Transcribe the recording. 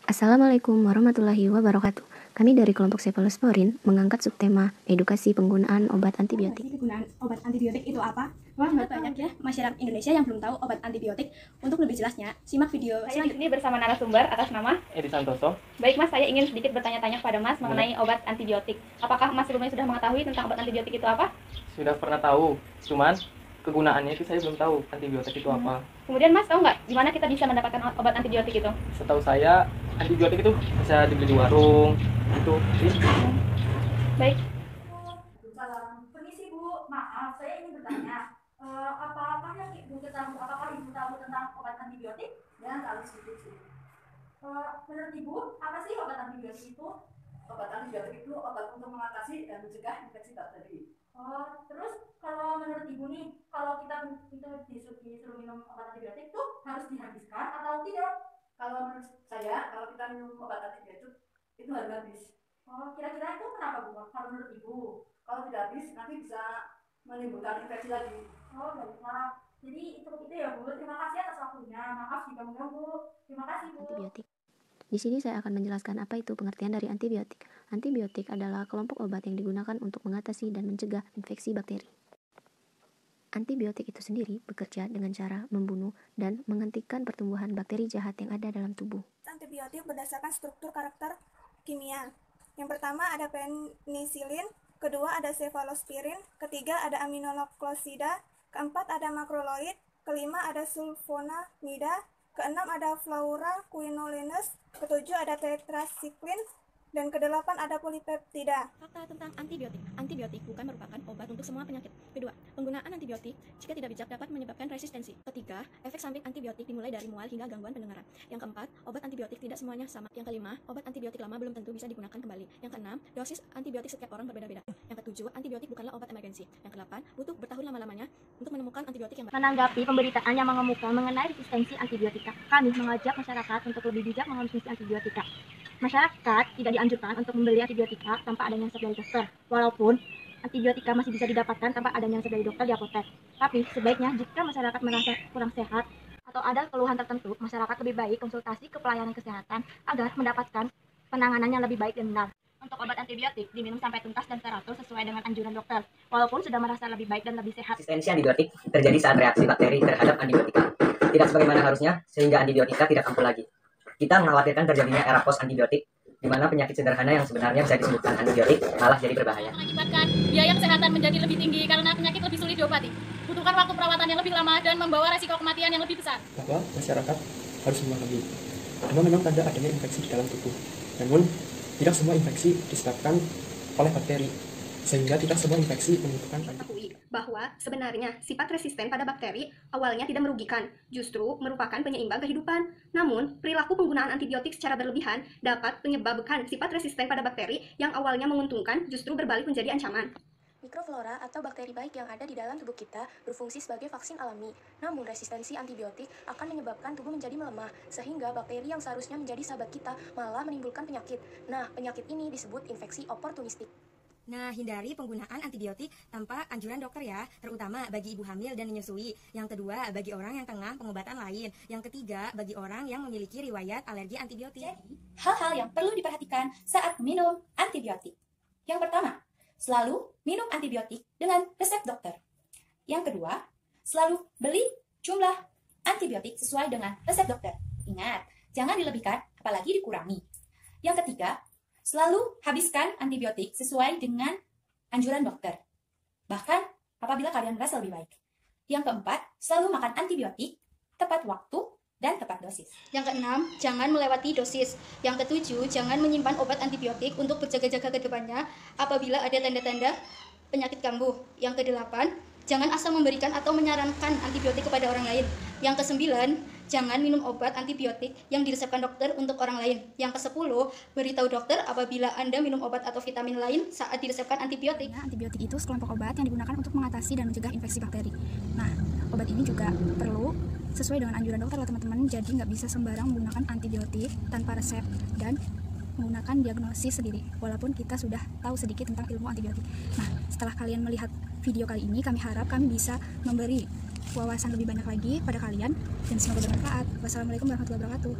Assalamualaikum warahmatullahi wabarakatuh. Kami dari kelompok Cephalosporin mengangkat subtema edukasi penggunaan obat antibiotik. Penggunaan obat antibiotik itu apa? Wah, nggak banyak ya masyarakat Indonesia yang belum tahu obat antibiotik. Untuk lebih jelasnya, simak video Saya di sini bersama narasumber atas nama Edi Santoso. Baik Mas, saya ingin sedikit bertanya-tanya kepada Mas mengenai obat antibiotik. Apakah Mas sebelumnya sudah mengetahui tentang obat antibiotik itu apa? Sudah pernah tahu, cuman kegunaannya itu saya belum tahu antibiotik itu apa. Kemudian Mas tahu nggak di mana kita bisa mendapatkan obat antibiotik itu? Setahu saya antibiotik itu bisa dibeli di warung itu sih. Baik. Permisi Bu, maaf saya ingin bertanya, apakah yang Ibu ketahui, apakah Ibu tahu tentang obat antibiotik? Ya, tahu sedikit sih. Menurut Ibu, apa sih obat antibiotik itu? Obat antibiotik itu obat untuk mengatasi dan mencegah infeksi bakteri. Terus kalau menurut Ibu nih, kalau kita itu disuruh minum obat antibiotik itu harus dihabiskan atau tidak? Kalau menurut saya, kalau kita minum obat antibiotik itu harus habis. Kira-kira itu kenapa Bu? Kalau menurut Ibu, kalau tidak habis nanti bisa menimbulkan infeksi lagi. Baiklah. Jadi itu ya Bu. Terima kasih atas waktunya. Maaf jika mengganggu. Terima kasih Bu. Antibiotik. Di sini saya akan menjelaskan apa itu pengertian dari antibiotik. Antibiotik adalah kelompok obat yang digunakan untuk mengatasi dan mencegah infeksi bakteri. Antibiotik itu sendiri bekerja dengan cara membunuh dan menghentikan pertumbuhan bakteri jahat yang ada dalam tubuh. Antibiotik berdasarkan struktur karakter kimia. Yang pertama ada penisilin, kedua ada cephalosporin, ketiga ada aminoglycosida, keempat ada makrolid, kelima ada sulfonamida, keenam ada fluoroquinolones, ketujuh ada tetrasiklin, dan kedelapan ada polipeptida. Fakta tentang antibiotik. Antibiotik bukan merupakan obat untuk semua penyakit. Kedua, penggunaan antibiotik jika tidak bijak dapat menyebabkan resistensi. Ketiga, efek samping antibiotik dimulai dari mual hingga gangguan pendengaran. Yang keempat, obat antibiotik tidak semuanya sama. Yang kelima, obat antibiotik lama belum tentu bisa digunakan kembali. Yang keenam, dosis antibiotik setiap orang berbeda-beda. Yang ketujuh, antibiotik bukanlah obat emergensi. Yang kedelapan, butuh bertahun lama-lamanya untuk menemukan antibiotik yang baik. Menanggapi pemberitaan yang mengemuka mengenai resistensi antibiotika, kami mengajak masyarakat untuk lebih bijak mengonsumsi antibiotika. Masyarakat tidak dianjurkan untuk membeli antibiotika tanpa adanya resep dari dokter, walaupun antibiotika masih bisa didapatkan tanpa adanya resep dari dokter di apotek. Tapi sebaiknya jika masyarakat merasa kurang sehat atau ada keluhan tertentu, masyarakat lebih baik konsultasi ke pelayanan kesehatan agar mendapatkan penanganan yang lebih baik dan benar. Untuk obat antibiotik diminum sampai tuntas dan teratur sesuai dengan anjuran dokter, walaupun sudah merasa lebih baik dan lebih sehat. Resistensi antibiotik terjadi saat reaksi bakteri terhadap antibiotika tidak sebagaimana harusnya, sehingga antibiotika tidak ampuh lagi. Kita mengkhawatirkan terjadinya era post antibiotik, di mana penyakit sederhana yang sebenarnya bisa disembuhkan antibiotik malah jadi berbahaya. Mengakibatkan biaya kesehatan menjadi lebih tinggi karena penyakit lebih sulit diobati, butuhkan waktu perawatan yang lebih lama dan membawa resiko kematian yang lebih besar. Bahwa masyarakat harus memahami bahwa memang tanda adanya infeksi di dalam tubuh, namun tidak semua infeksi disebabkan oleh bakteri, sehingga tidak semua infeksi membutuhkan antibiotik. Bahwa sebenarnya sifat resisten pada bakteri awalnya tidak merugikan, justru merupakan penyeimbang kehidupan. Namun, perilaku penggunaan antibiotik secara berlebihan dapat menyebabkan sifat resisten pada bakteri yang awalnya menguntungkan justru berbalik menjadi ancaman. Mikroflora atau bakteri baik yang ada di dalam tubuh kita berfungsi sebagai vaksin alami. Namun resistensi antibiotik akan menyebabkan tubuh menjadi melemah, sehingga bakteri yang seharusnya menjadi sahabat kita malah menimbulkan penyakit. Nah, penyakit ini disebut infeksi oportunistik. Nah, hindari penggunaan antibiotik tanpa anjuran dokter ya, terutama bagi ibu hamil dan menyusui. Yang kedua, bagi orang yang tengah pengobatan lain. Yang ketiga, bagi orang yang memiliki riwayat alergi antibiotik. Jadi, hal-hal yang perlu diperhatikan saat minum antibiotik. Yang pertama, selalu minum antibiotik dengan resep dokter. Yang kedua, selalu beli jumlah antibiotik sesuai dengan resep dokter. Ingat, jangan dilebihkan, apalagi dikurangi. Yang ketiga, selalu habiskan antibiotik sesuai dengan anjuran dokter, bahkan apabila kalian merasa lebih baik. Yang keempat, selalu makan antibiotik tepat waktu dan tepat dosis. Yang keenam, jangan melewati dosis. Yang ketujuh, jangan menyimpan obat antibiotik untuk berjaga-jaga ke depannya apabila ada tanda-tanda penyakit kambuh. Yang kedelapan, jangan asal memberikan atau menyarankan antibiotik kepada orang lain. Yang kesembilan, jangan minum obat antibiotik yang diresepkan dokter untuk orang lain. Yang kesepuluh, beritahu dokter apabila Anda minum obat atau vitamin lain saat diresepkan antibiotik. Antibiotik itu sekelompok obat yang digunakan untuk mengatasi dan mencegah infeksi bakteri. Nah, obat ini juga perlu sesuai dengan anjuran dokter loh teman-teman. Jadi nggak bisa sembarang menggunakan antibiotik tanpa resep dan menggunakan diagnosis sendiri, walaupun kita sudah tahu sedikit tentang ilmu antibiotik. Nah, setelah kalian melihat video kali ini, kami harap kami bisa memberi wawasan lebih banyak lagi pada kalian dan semoga bermanfaat. Wassalamualaikum warahmatullahi wabarakatuh.